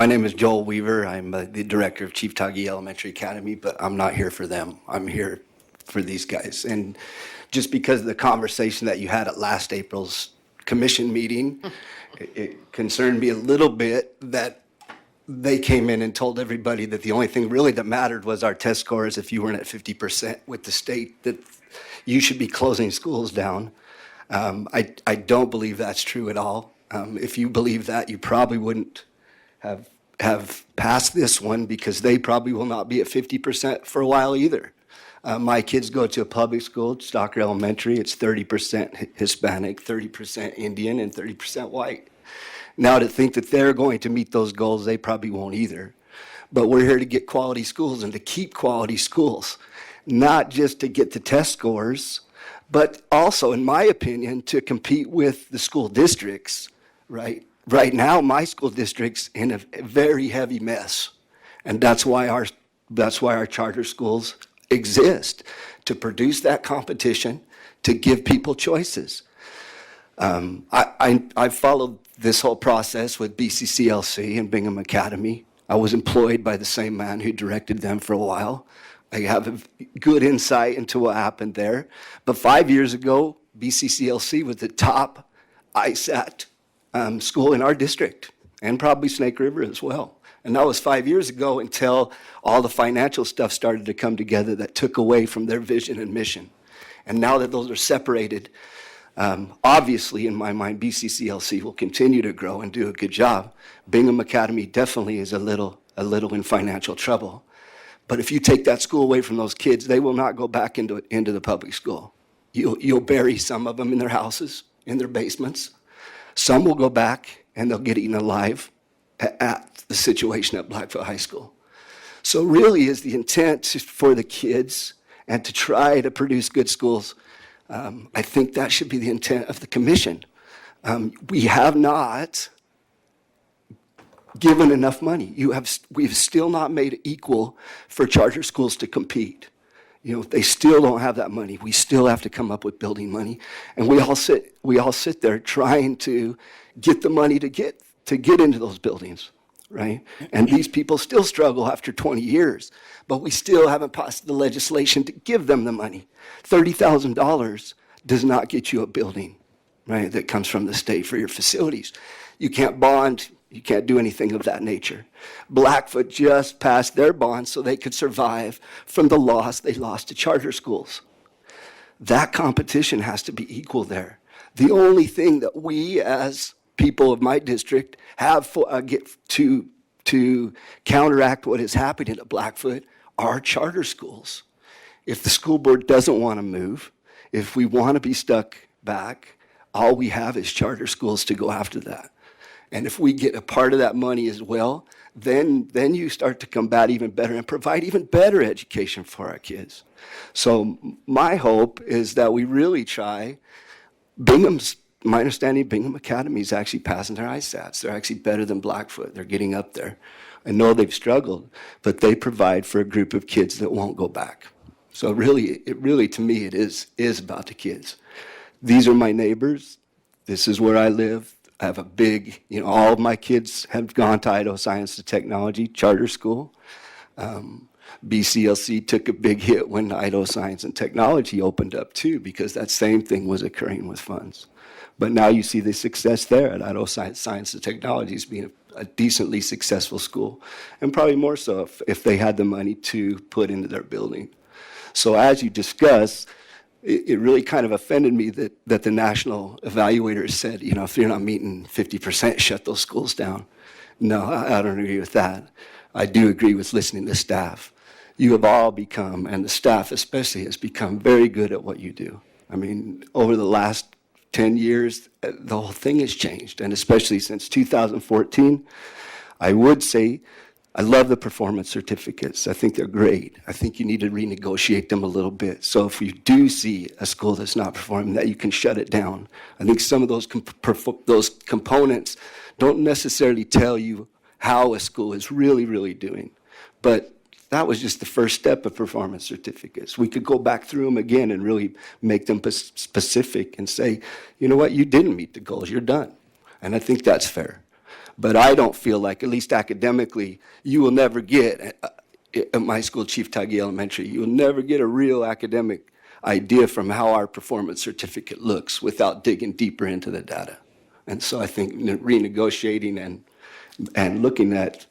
My name is Joel Weaver. I'm the director of Chief Tagee Elementary Academy, but I'm not here for them. I'm here for these guys. And just because of the conversation that you had at last April's commission meeting, it concerned me a little bit that they came in and told everybody that the only thing really that mattered was our test scores. If you weren't at 50% with the state, that you should be closing schools down. I don't believe that's true at all. If you believe that, you probably wouldn't have passed this one, because they probably will not be at 50% for a while either. My kids go to a public school, Stocker Elementary. It's 30% Hispanic, 30% Indian, and 30% white. Now, to think that they're going to meet those goals, they probably won't either. But we're here to get quality schools and to keep quality schools, not just to get the test scores, but also, in my opinion, to compete with the school districts, right? Right now, my school district's in a very heavy mess, and that's why our charter schools exist, to produce that competition, to give people choices. I followed this whole process with BCCLC and Bingham Academy. I was employed by the same man who directed them for a while. I have a good insight into what happened there. But 5 years ago, BCCLC was the top ISAT school in our district, and probably Snake River as well. And that was 5 years ago, until all the financial stuff started to come together that took away from their vision and mission. And now that those are separated, obviously, in my mind, BCCLC will continue to grow and do a good job. Bingham Academy definitely is a little in financial trouble. But if you take that school away from those kids, they will not go back into the public school. You'll bury some of them in their houses, in their basements. Some will go back and they'll get eaten alive at the situation at Blackfoot High School. So really, is the intent for the kids and to try to produce good schools. I think that should be the intent of the commission. We have not given enough money. We've still not made it equal for charter schools to compete. You know, they still don't have that money. We still have to come up with building money, and we all sit there trying to get the money to get into those buildings, right? And these people still struggle after 20 years, but we still haven't passed the legislation to give them the money. $30,000 does not get you a building, right? That comes from the state for your facilities. You can't bond. You can't do anything of that nature. Blackfoot just passed their bond so they could survive from the loss they lost to charter schools. That competition has to be equal there. The only thing that we, as people of my district, have get to counteract what is happening at Blackfoot are charter schools. If the school board doesn't want to move, if we want to be stuck back, all we have is charter schools to go after that. And if we get a part of that money as well, then you start to combat even better and provide even better education for our kids. So my hope is that we really try. My understanding, Bingham Academy is actually passing their ISATs. They're actually better than Blackfoot. They're getting up there. I know they've struggled, but they provide for a group of kids that won't go back. So really, to me, it is about the kids. These are my neighbors. This is where I live. I have a big, all of my kids have gone to Idaho Science and Technology Charter School. BCLC took a big hit when Idaho Science and Technology opened up too, because that same thing was occurring with funds. But now you see the success there at Idaho Science and Technology as being a decently successful school, and probably more so if they had the money to put into their building. So as you discuss, it really kind of offended me that the national evaluators said, if you're not meeting 50%, shut those schools down. No, I don't agree with that. I do agree with listening to staff. You have all become, and the staff especially, has become very good at what you do. I mean, over the last 10 years, the whole thing has changed, and especially since 2014, I would say I love the performance certificates. I think they're great. I think you need to renegotiate them a little bit. So if you do see a school that's not performing, that you can shut it down. I think some of those components don't necessarily tell you how a school is really, really doing. But that was just the first step of performance certificates. We could go back through them again and really make them specific and say, you know what, you didn't meet the goals, you're done. And I think that's fair. But I don't feel like, at least academically, you will never get, at my school, Chief Taggy Elementary, you will never get a real academic idea from how our performance certificate looks without digging deeper into the data. And so I think renegotiating and looking at,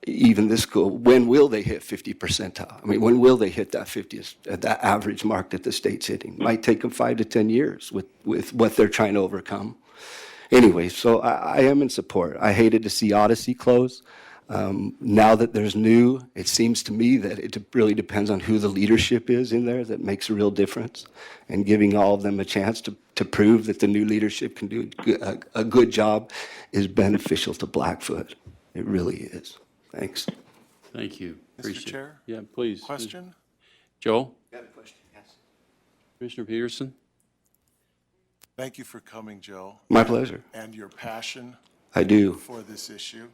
even this school, when will they hit 50 percentile? I mean, when will they hit that 50th, that average mark that the state's hitting? Might take them 5 to 10 years with what they're trying to overcome. Anyway, so I am in support. I hated to see Odyssey close. Now that there's new, it seems to me that it really depends on who the leadership is in there that makes a real difference, and giving all of them a chance to prove that the new leadership can do a good job is beneficial to Blackfoot. It really is. Thanks. Thank you. Mr. Chair? Yeah, please. Question? Joe? Got a question? Yes. Commissioner Peterson? Thank you for coming, Joe. My pleasure. And your passion I do. for this issue.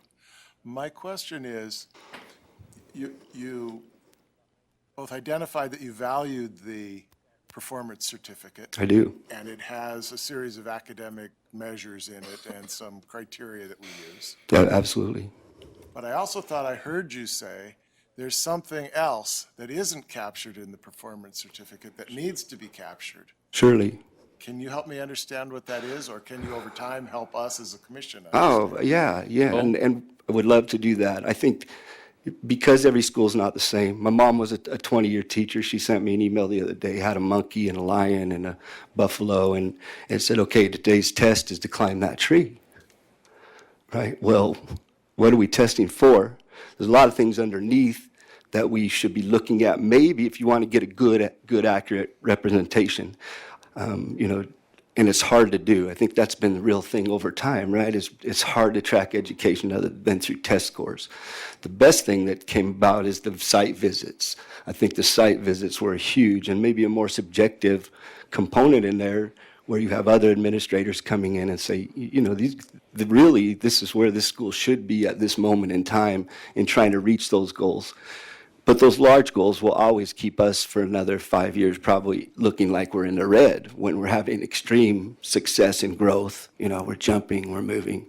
My question is, you both identified that you valued the performance certificate. I do. And it has a series of academic measures in it and some criteria that we use. Yeah, absolutely. But I also thought I heard you say there's something else that isn't captured in the performance certificate that needs to be captured. Surely. Can you help me understand what that is, or can you over time help us as a commission Oh, understand? yeah. And I would love to do that. I think because every school's not the same. My mom was a 20-year teacher. She sent me an email the other day, had a monkey and a lion and a buffalo, and it said, okay, today's test is to climb that tree. Right? Well, what are we testing for? There's a lot of things underneath that we should be looking at, maybe if you want to get a good accurate representation. And it's hard to do. I think that's been the real thing over time, right? It's hard to track education other than through test scores. The best thing that came about is the site visits. I think the site visits were huge, and maybe a more subjective component in there where you have other administrators coming in and say, this is where this school should be at this moment in time in trying to reach those goals. But those large goals will always keep us for another 5 years probably looking like we're in the red when we're having extreme success and growth. We're jumping, we're moving.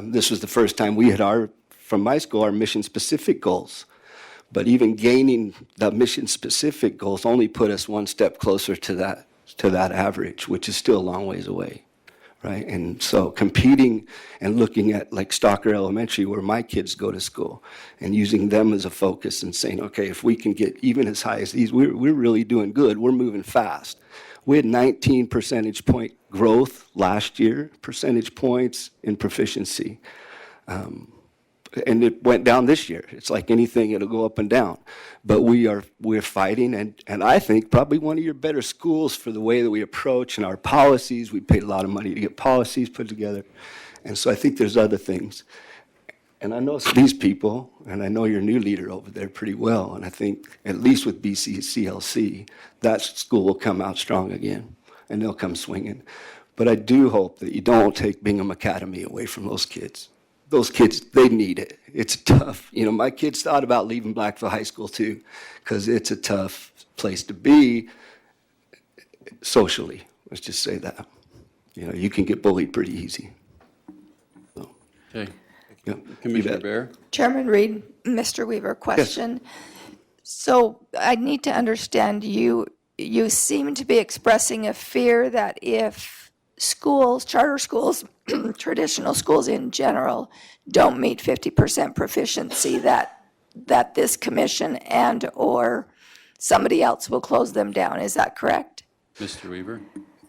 This was the first time we had from my school, our mission-specific goals. But even gaining the mission-specific goals only put us one step closer to that average, which is still a long ways away. Right? And so competing and looking at like Stalker Elementary, where my kids go to school, and using them as a focus and saying, okay, if we can get even as high as these, we're really doing good. We're moving fast. We had 19 percentage point growth last year, percentage points in proficiency. And it went down this year. It's like anything, it'll go up and down. But we're fighting, and I think probably one of your better schools for the way that we approach and our policies. We paid a lot of money to get policies put together. And so I think there's other things. And I know these people, and I know your new leader over there pretty well, and I think at least with PCSC, that school will come out strong again, and they'll come swinging. But I do hope that you don't take Bingham Academy away from those kids. Those kids, they need it. It's tough. My kids thought about leaving Blackfoot High School too, because it's a tough place to be socially. Let's just say that. You can get bullied pretty easy. So, Okay. yeah, Commissioner Bear? Chairman Reed, Mr. Weaver, question. So I need to understand, you seem to be expressing a fear that if schools, charter schools, traditional schools in general, don't meet 50% proficiency, that this commission and or somebody else will close them down. Is that correct? Mr. Weaver?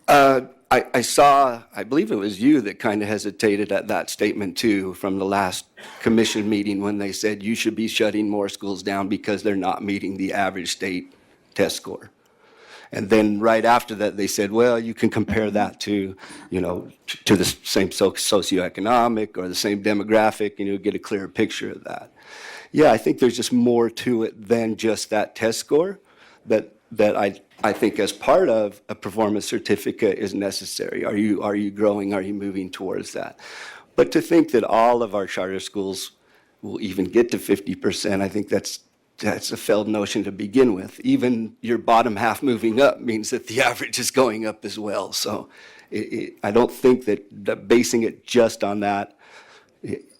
I believe it was you that kind of hesitated at that statement too from the last commission meeting when they said you should be shutting more schools down because they're not meeting the average state test score. And then right after that, they said, well, you can compare that to, to the same socioeconomic or the same demographic, and you'll get a clearer picture of that. Yeah, I think there's just more to it than just that test score that I think as part of a performance certificate is necessary. Are you growing? Are you moving towards that? But to think that all of our charter schools will even get to 50%, I think that's that's a failed notion to begin with. Even your bottom half moving up means that the average is going up as well. So I don't think that basing it just on that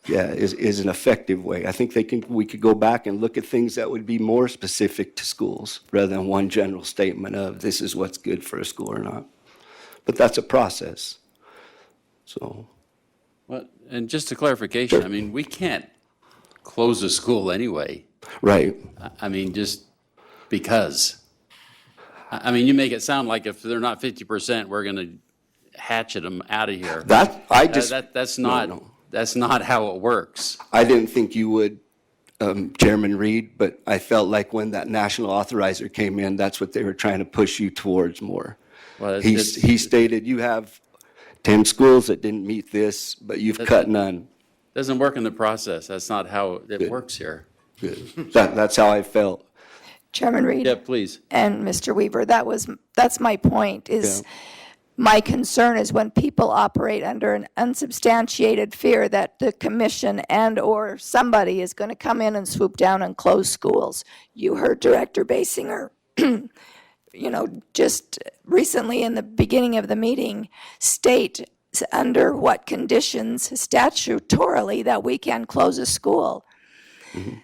is an effective way. I think we could go back and look at things that would be more specific to schools rather than one general statement of this is what's good for a school or not. But that's a process. So. Well, and just a clarification, I mean, we can't close a school anyway. Right. I mean, just because. I mean, you make it sound like if they're not 50%, we're going to hatchet them out of here. That's not, no. that's not how it works. I didn't think you would, Chairman Reed, but I felt like when that national authorizer came in, that's what they were trying to push you towards more. Well, He stated you have 10 schools that didn't meet this, but you've cut none. Doesn't work in the process. That's not how it works here. Good. That's how I felt. Chairman Reed. Yeah, please. And Mr. Weaver, that's my point, is my concern is when people operate under an unsubstantiated fear that the commission and/or somebody is going to come in and swoop down and close schools. You heard Director Basinger, just recently in the beginning of the meeting, state under what conditions statutorily that we can close a school. Mm-hmm.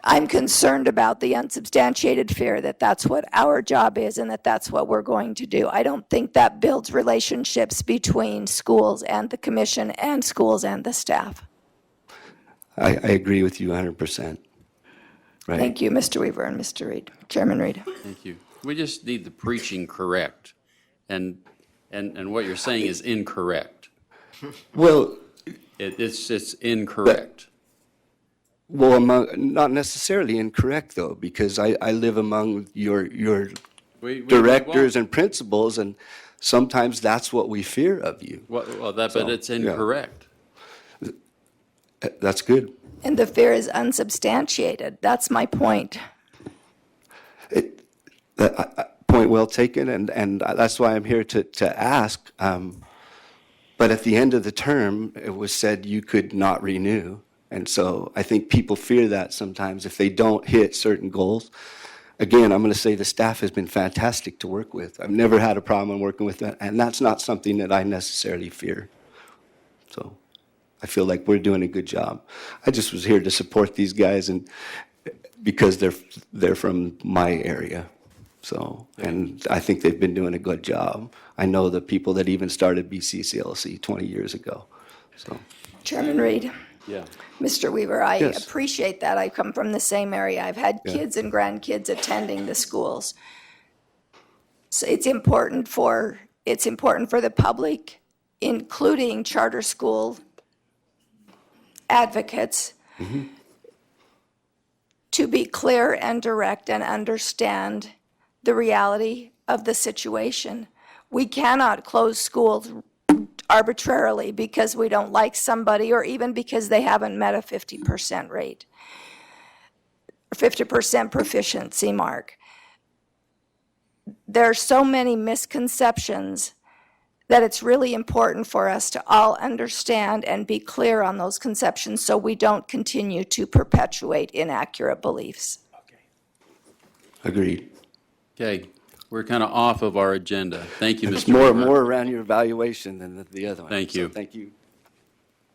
I'm concerned about the unsubstantiated fear that that's what our job is and that that's what we're going to do. I don't think that builds relationships between schools and the commission and schools and the staff. I agree with you 100%. Right. Thank you, Mr. Weaver and Mr. Reed. Chairman Reed. Thank you. We just need the preaching correct. And what you're saying is incorrect. Well, It's incorrect. well, not necessarily incorrect though, because I live among your directors and principals, and sometimes that's what we fear of you. But it's incorrect. That's good. And the fear is unsubstantiated. That's my point. Point well taken, and that's why I'm here to ask. But at the end of the term, it was said you could not renew. And so I think people fear that sometimes if they don't hit certain goals. Again, I'm going to say the staff has been fantastic to work with. I've never had a problem working with them, and that's not something that I necessarily fear. So I feel like we're doing a good job. I just was here to support these guys, and because they're from my area. So, and I think they've been doing a good job. I know the people that even started PCSC 20 years ago. So, Chairman Reed. Yeah. Mr. Weaver, I Yes. appreciate that. I come from the same area. I've had kids and grandkids attending the schools. So it's important for the public, including charter school advocates, to be clear and direct and understand the reality of the situation. We cannot close schools arbitrarily because we don't like somebody or even because they haven't met a 50% rate, 50% proficiency mark. There are so many misconceptions that it's really important for us to all understand and be clear on those conceptions so we don't continue to perpetuate inaccurate beliefs. agreed. Okay. We're kind of off of our agenda. Thank you, Mr. Weaver. More around your evaluation than the other one. Thank you. So, thank you.